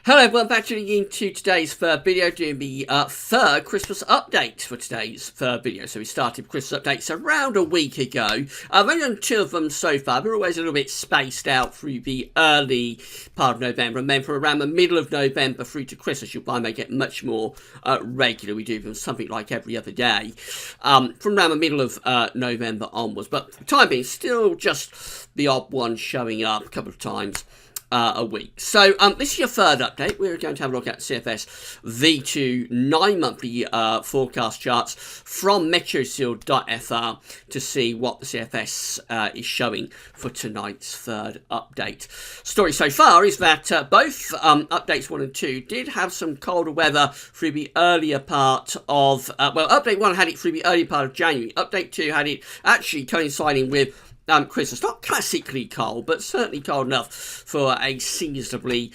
Hello everyone, back tuning into today's third video, doing the third Christmas update for today's third video. So we started Christmas updates around a week ago. I've only done 2 of them so far. We're always a little bit spaced out through the early part of November, and then from around the middle of November through to Christmas, you'll find they get much more regular. We do them something like every other day from around the middle of November onwards. But for the time being, still just the odd one showing up a couple of times a week. So this is your third update. We're going to have a look at CFS V2 9-monthly forecast charts from meteoseal.fr to see what the CFS is showing for tonight's third update. Story so far is that both updates 1 and 2 did have some colder weather through the earlier part of, update 1 had it through the earlier part of January. Update 2 had it actually coinciding with Christmas. Not classically cold, but certainly cold enough for a seasonably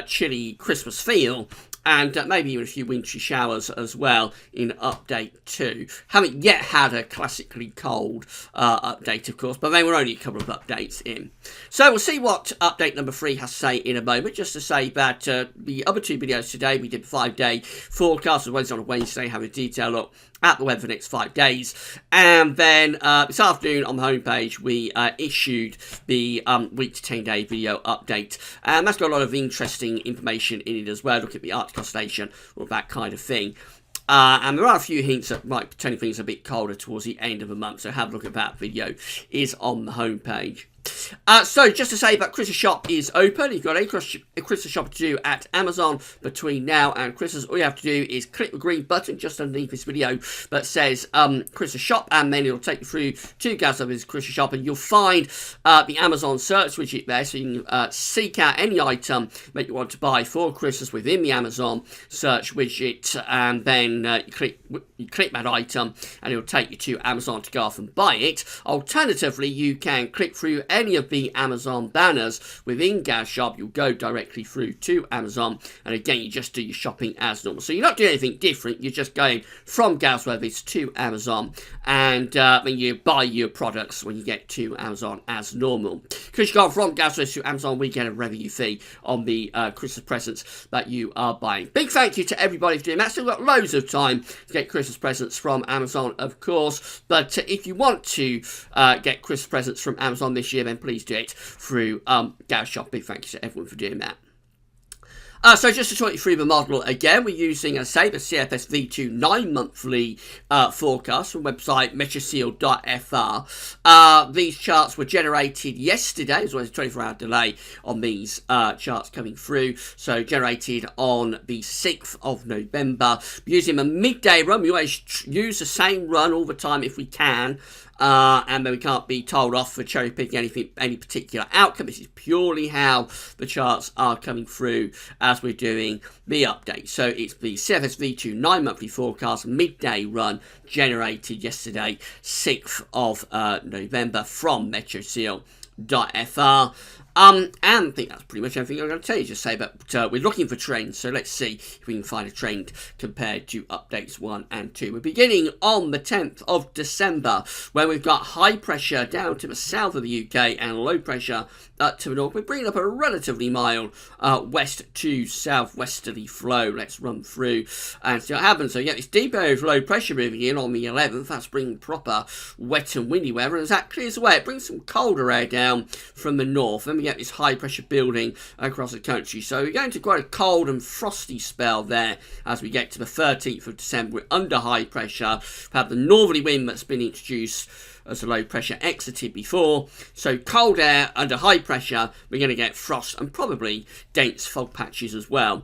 chilly Christmas feel. And maybe even a few wintry showers as well in update 2. Haven't yet had a classically cold update, of course, but they were only a couple of updates in. So we'll see what update number 3 has to say in a moment. Just to say that the other 2 videos today, we did 5-day forecast, as well as on a Wednesday, having a detailed look at the weather for the next 5 days. And then this afternoon on the homepage, we issued the week to 10-day video update. And that's got a lot of interesting information in it as well. Look at the Arctic oscillation, all that kind of thing. And there are a few hints that might turn things a bit colder towards the end of the month. So have a look at that video. Is on the homepage. So just to say that Christmas Shop is open. You've got a Christmas Shop to do at Amazon between now and Christmas. All you have to do is click the green button just underneath this video that says Christmas Shop, and then it'll take you through to GavsWeathervids Christmas Shop, and you'll find the Amazon search widget there, so you can seek out any item that you want to buy for Christmas within the Amazon search widget, and then you click that item and it'll take you to Amazon to go off and buy it. Alternatively, you can click through any of the Amazon banners within Gav Shop. You'll go directly through to Amazon, and again you just do your shopping as normal. So you're not doing anything different, you're just going from GavsWeathervids to Amazon, and then you buy your products when you get to Amazon as normal. Because you go from GavsWeathervids to Amazon, we get a revenue fee on the Christmas presents that you are buying. Big thank you to everybody for doing that. Still got loads of time to get Christmas presents from Amazon, of course, but if you want to get Christmas presents from Amazon this year, then please do it through Gav Shop. Big thank you to everyone for doing that. So just to talk you through the model again, we're using, as I say, the CFS V2 9-monthly forecast from website meteoseal.fr. These charts were generated yesterday, as well as a 24-hour delay on these charts coming through. So generated on the 6th of November. Using a midday run, we always use the same run all the time if we can. And then we can't be told off for cherry picking any particular outcome. This is purely how the charts are coming through as we're doing the update. So it's the CFS V2 9-monthly forecast midday run generated yesterday, 6th of November from meteoseal.fr. And I think that's pretty much everything I'm going to tell you. Just say that we're looking for trends, so let's see if we can find a trend compared to updates 1 and 2. We're beginning on the 10th of December, where we've got high pressure down to the south of the UK and low pressure up to the north. We're bringing up a relatively mild west to southwesterly flow. Let's run through and see what happens. So you get this deep area of low pressure moving in on the 11th. That's bringing proper wet and windy weather, and as that clears away, it brings some colder air down from the north. Then we get this high pressure building across the country. So we're going to quite a cold and frosty spell there as we get to the 13th of December. We're under high pressure. We have the northerly wind that's been introduced as the low pressure exited before. So cold air under high pressure, we're going to get frost and probably dense fog patches as well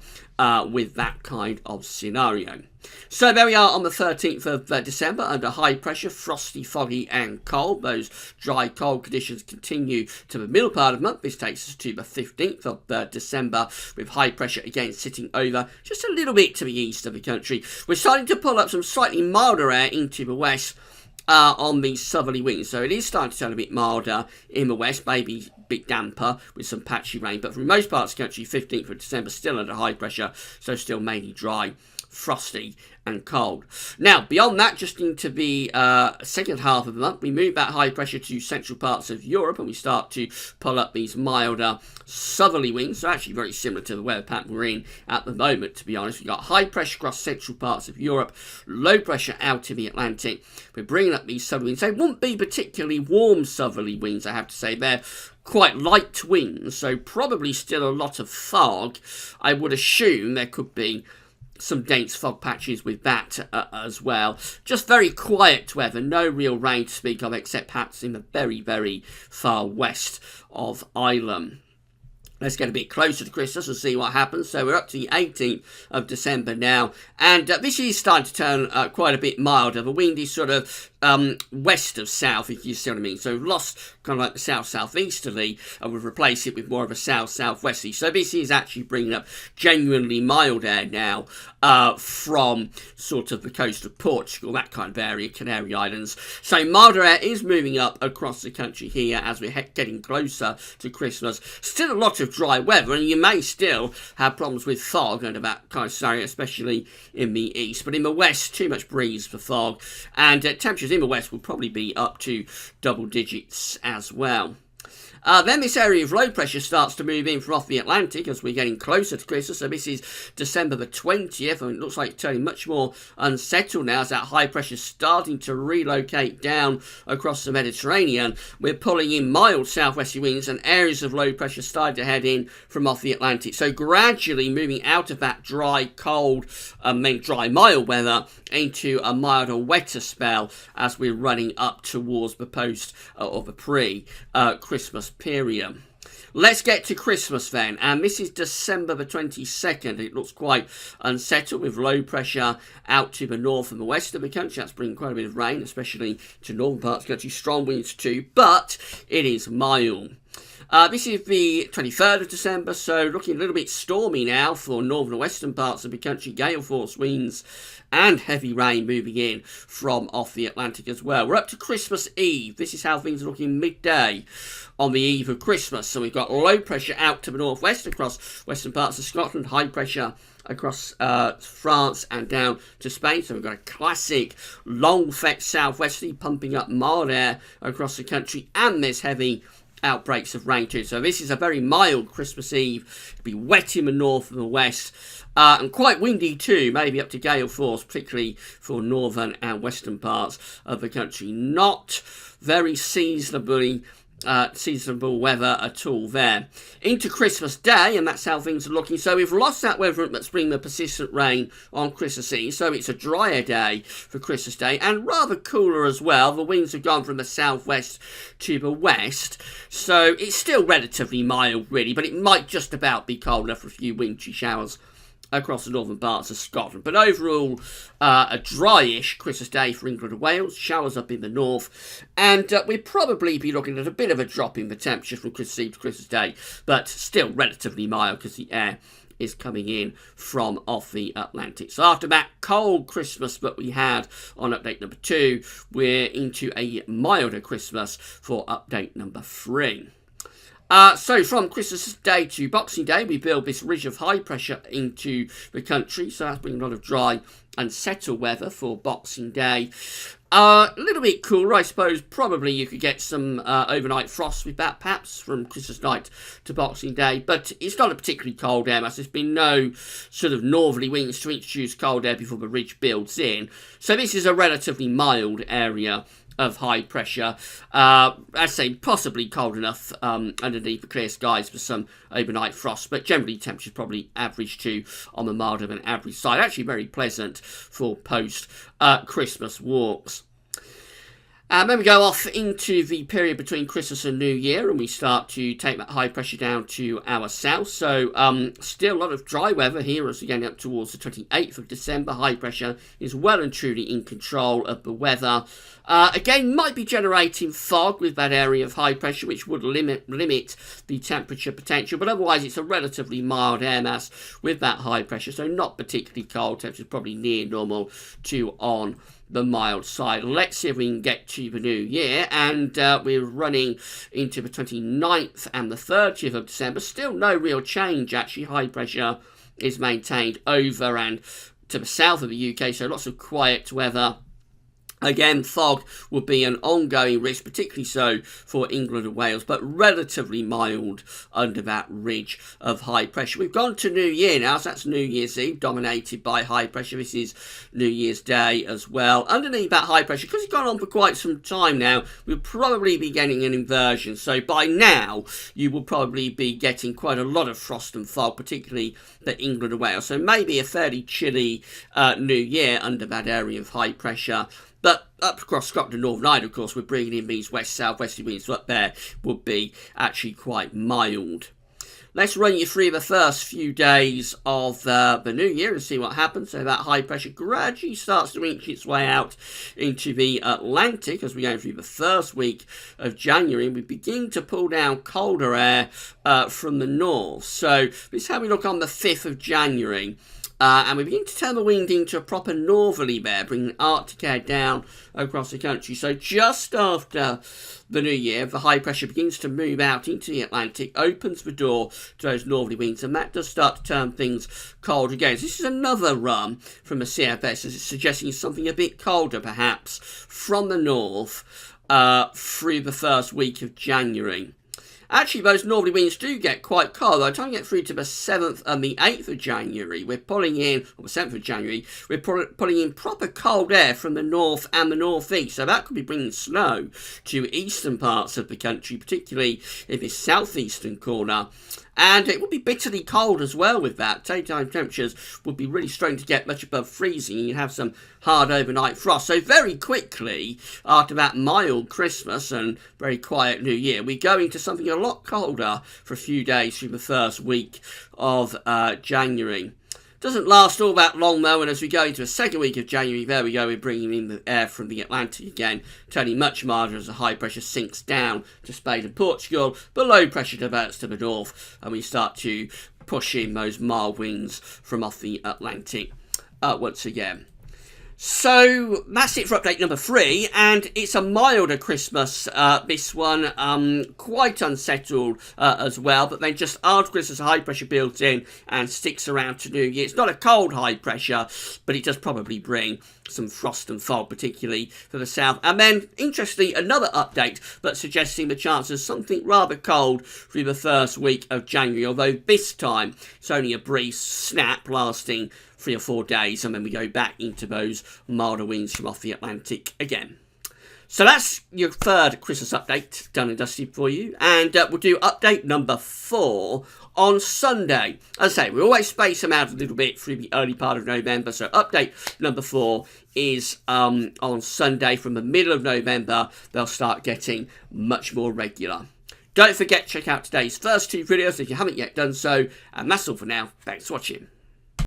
with that kind of scenario. So there we are on the 13th of December under high pressure, frosty, foggy and cold. Those dry, cold conditions continue to the middle part of the month. This takes us to the 15th of December with high pressure again sitting over just a little bit to the east of the country. We're starting to pull up some slightly milder air into the west on the southerly winds, so it is starting to turn a bit milder in the west, maybe a bit damper with some patchy rain, but for most parts of the country, 15th of December still under high pressure, so still mainly dry frosty and cold. Now, beyond that, just into the second half of the month, we move back high pressure to central parts of Europe, and we start to pull up these milder southerly winds. So actually very similar to the weather pattern we're in at the moment, to be honest. We've got high pressure across central parts of Europe, low pressure out in the Atlantic. We're bringing up these southerly winds. They won't be particularly warm southerly winds, I have to say. They're quite light winds, so probably still a lot of fog. I would assume there could be some dense fog patches with that as well. Just very quiet weather, no real rain to speak of, except perhaps in the very, very far west of Ireland. Let's get a bit closer to Christmas and see what happens. So we're up to the 18th of December now, and this is starting to turn quite a bit milder. The wind is sort of west of south, if you see what I mean. So we've lost kind of like the south-southeasterly, and we've replaced it with more of a south-southwesterly. So this is actually bringing up genuinely mild air now from sort of the coast of Portugal, that kind of area, Canary Islands. So milder air is moving up across the country here as we're getting closer to Christmas. Still a lot of dry weather, and you may still have problems with fog under that kind of scenario, especially in the east. But in the west, too much breeze for fog, and temperatures in the west will probably be up to double digits as well. Then this area of low pressure starts to move in from off the Atlantic as we're getting closer to Christmas. So this is December the 20th, and it looks like it's turning much more unsettled now as that high pressure is starting to relocate down across the Mediterranean. We're pulling in mild southwesterly winds, and areas of low pressure starting to head in from off the Atlantic. So gradually moving out of that dry, cold, dry, mild weather into a milder, wetter spell as we're running up towards the post or the pre-Christmas period. Let's get to Christmas then, and this is December the 22nd. It looks quite unsettled with low pressure out to the north and the west of the country. That's bringing quite a bit of rain, especially to northern parts of the country. Strong winds too, but it is mild. This is the 23rd of December, so looking a little bit stormy now for northern and western parts of the country. Gale force winds and heavy rain moving in from off the Atlantic as well. We're up to Christmas Eve. This is how things are looking midday on the eve of Christmas. So we've got low pressure out to the northwest across western parts of Scotland, high pressure across France and down to Spain. So we've got a classic long fetch southwesterly pumping up mild air across the country, and there's heavy outbreaks of rain too. So this is a very mild Christmas Eve. It'll be wet in the north and the west, and quite windy too, maybe up to gale force, particularly for northern and western parts of the country. Not very seasonable weather at all there. Into Christmas Day, and that's how things are looking. So we've lost that weather that's bringing the persistent rain on Christmas Eve, so it's a drier day for Christmas Day, and rather cooler as well. The winds have gone from the southwest to the west, so it's still relatively mild really, but it might just about be cold enough for a few wintry showers across the northern parts of Scotland. But overall, a dryish Christmas Day for England and Wales. Showers up in the north, and we'll probably be looking at a bit of a drop in the temperature from Christmas Eve to Christmas Day, but still relatively mild because the air is coming in from off the Atlantic. So after that cold Christmas that we had on update number 2, we're into a milder Christmas for update number 3. So from Christmas Day to Boxing Day, we build this ridge of high pressure into the country. So that's bringing a lot of dry and settled weather for Boxing Day. A little bit cooler, I suppose. Probably you could get some overnight frost with that, perhaps, from Christmas night to Boxing Day. But it's not a particularly cold air mass. There's been no sort of northerly winds to introduce cold air before the ridge builds in. So this is a relatively mild area of high pressure. I'd say possibly cold enough underneath the clear skies for some overnight frost, but generally temperatures probably average to on the milder than average side. Actually very pleasant for post Christmas walks. Then we go off into the period between Christmas and New Year, and we start to take that high pressure down to our south. So still a lot of dry weather here as we're getting up towards the 28th of December. High pressure is well and truly in control of the weather. Again, might be generating fog with that area of high pressure, which would limit the temperature potential, but otherwise it's a relatively mild air mass with that high pressure, so not particularly cold. Temperatures probably near normal to on the mild side. Let's see if we can get to the new year, and we're running into the 29th and the 30th of December. Still no real change actually. High pressure is maintained over and to the south of the UK, so lots of quiet weather. Again, fog will be an ongoing risk, particularly so for England and Wales, but relatively mild under that ridge of high pressure. We've gone to New Year now, so that's New Year's Eve, dominated by high pressure. This is New Year's Day as well. Underneath that high pressure, because it's gone on for quite some time now, we'll probably be getting an inversion. So by now, you will probably be getting quite a lot of frost and fog, particularly for England and Wales. So maybe a fairly chilly New Year under that area of high pressure. But up across Scotland and Northern Ireland, of course, we're bringing in these west-south-westerly winds, so up there would be actually quite mild. Let's run you through the first few days of the new year and see what happens. So that high pressure gradually starts to inch its way out into the Atlantic as we go through the first week of January. And we begin to pull down colder air from the north. So this is how we look on the 5th of January. And we begin to turn the wind into a proper northerly there, bringing Arctic air down across the country. So just after the new year, the high pressure begins to move out into the Atlantic, opens the door to those northerly winds, and that does start to turn things cold again. So this is another run from the CFS, as it's suggesting something a bit colder, perhaps, from the north through the first week of January. Actually, those northerly winds do get quite cold. By the time we get through to the 7th and the 8th of January, we're pulling in, or the 7th of January, we're pulling in proper cold air from the north and the northeast. So that could be bringing snow to eastern parts of the country, particularly in the southeastern corner. And it would be bitterly cold as well with that. Daytime temperatures would be really struggling to get much above freezing. You'd have some hard overnight frost. So very quickly, after that mild Christmas and very quiet New Year, we go into something a lot colder for a few days through the first week of January. Doesn't last all that long though, and as we go into the second week of January, there we go, we're bringing in the air from the Atlantic again, turning much milder as the high pressure sinks down to Spain and Portugal, but low pressure develops to the north, and we start to push in those mild winds from off the Atlantic once again. So that's it for update number 3, and it's a milder Christmas, this one, quite unsettled as well, but then just after Christmas, high pressure builds in and sticks around to New Year. It's not a cold high pressure, but it does probably bring some frost and fog, particularly for the south. And then, interestingly, another update, but suggesting the chance of something rather cold through the first week of January, although this time it's only a brief snap lasting 3 or 4 days, and then we go back into those milder winds from off the Atlantic again. So that's your third Christmas update done and dusted for you, and we'll do update number 4 on Sunday. As I say, we always space them out a little bit through the early part of November, so update number 4 is on Sunday. From the middle of November, they'll start getting much more regular. Don't forget to check out today's first 2 videos if you haven't yet done so, and that's all for now. Thanks for watching.